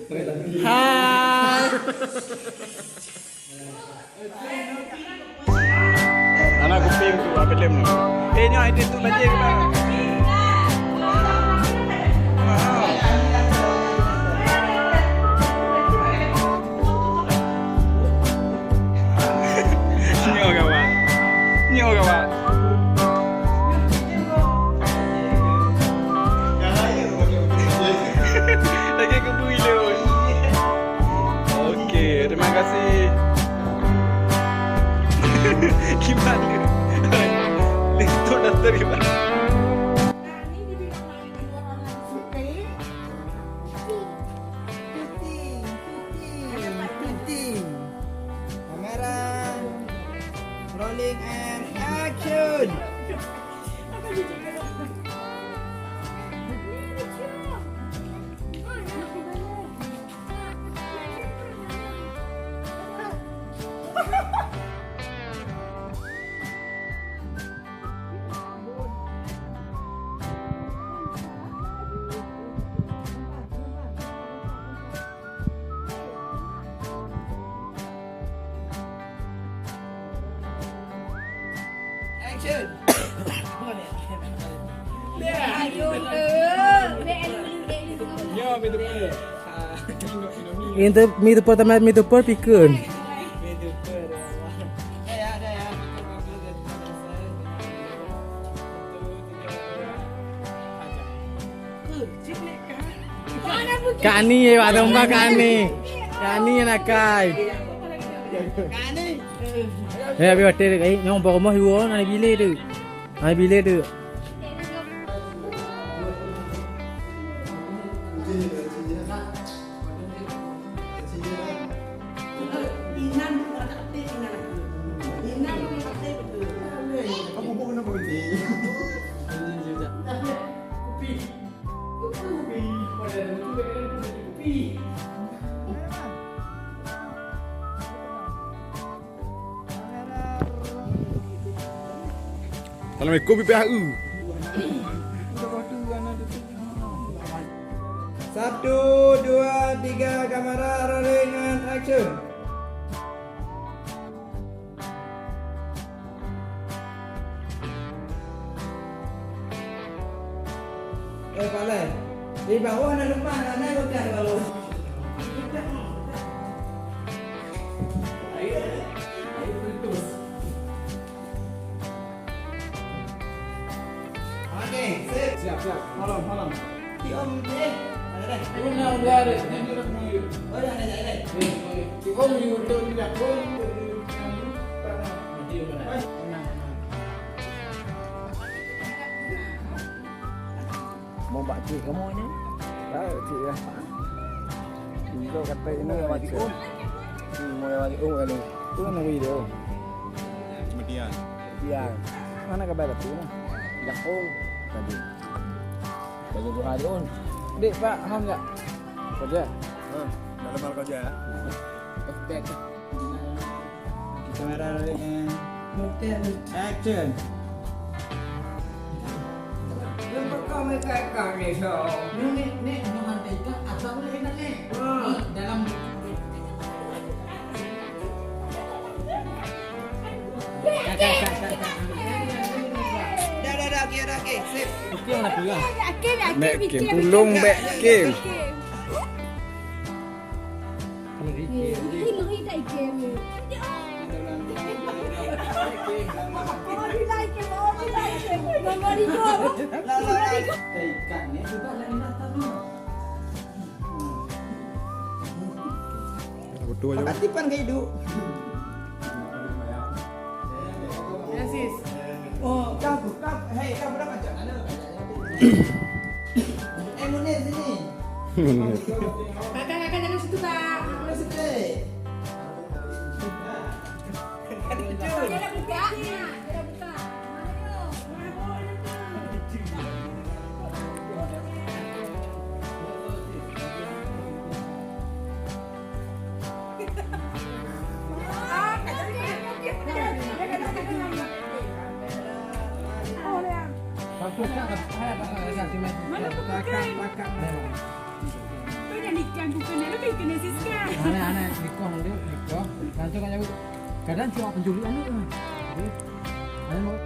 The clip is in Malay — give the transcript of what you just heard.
Hai. Anak kuping tu apa lem? Ni ada tu lagi ke bang? Nyo kawan. Lagi ke builun. Okey, terima kasih. Gimana? Lihat daftar gimana? Rolling and action. Action. Itu pertama itu pikun. Kani ya, ada mbak Kani nakai. Ya, biar hotel kai, nyong bawa rumah hiu, nanti bilik tu. Assalamualaikum PPHU. 1, 2, 3 kamera rolling and action. Palai. Di bawah ada rumah, ada hotel kalau. Oke, siap. Malam. Om deh. Ada. Udah ada. Ini udah mulai. Oh, ada. Om YouTube tidak boleh. Mau bak cik kamu ni? Tak, cik lah. Kau kata ini bagi Om. Mau bagi Om kali. Tu nak video. Kemudian. Biar. Mana kabar tu nah? Jakong tadi. Bagi 2 hari on. Dek Pak, ham enggak? Kerja. Dalam hal kerja. Oke. Kamera rolling and action. Kenapa kau mereka ni so? Ni jangan ikan asal boleh enak ni. Dalam Dah, okey, sip. Okey nak pulang. Mek Kim pulung Mek Kim. ikan ni juga lain datang tu. Betul aja. Katipan ke hidup. Sis. Oh, kamu dah macam mana? Munis sini. Kakak jangan situ tak. Munis situ. Dia dah buka. Pakak. Mana pakak? Kau dah nikah. bukan lu bikin Siska. Aneh-aneh Niko nanti Niko. Nanti kan kadang cuma penjulian itu. Jadi, mau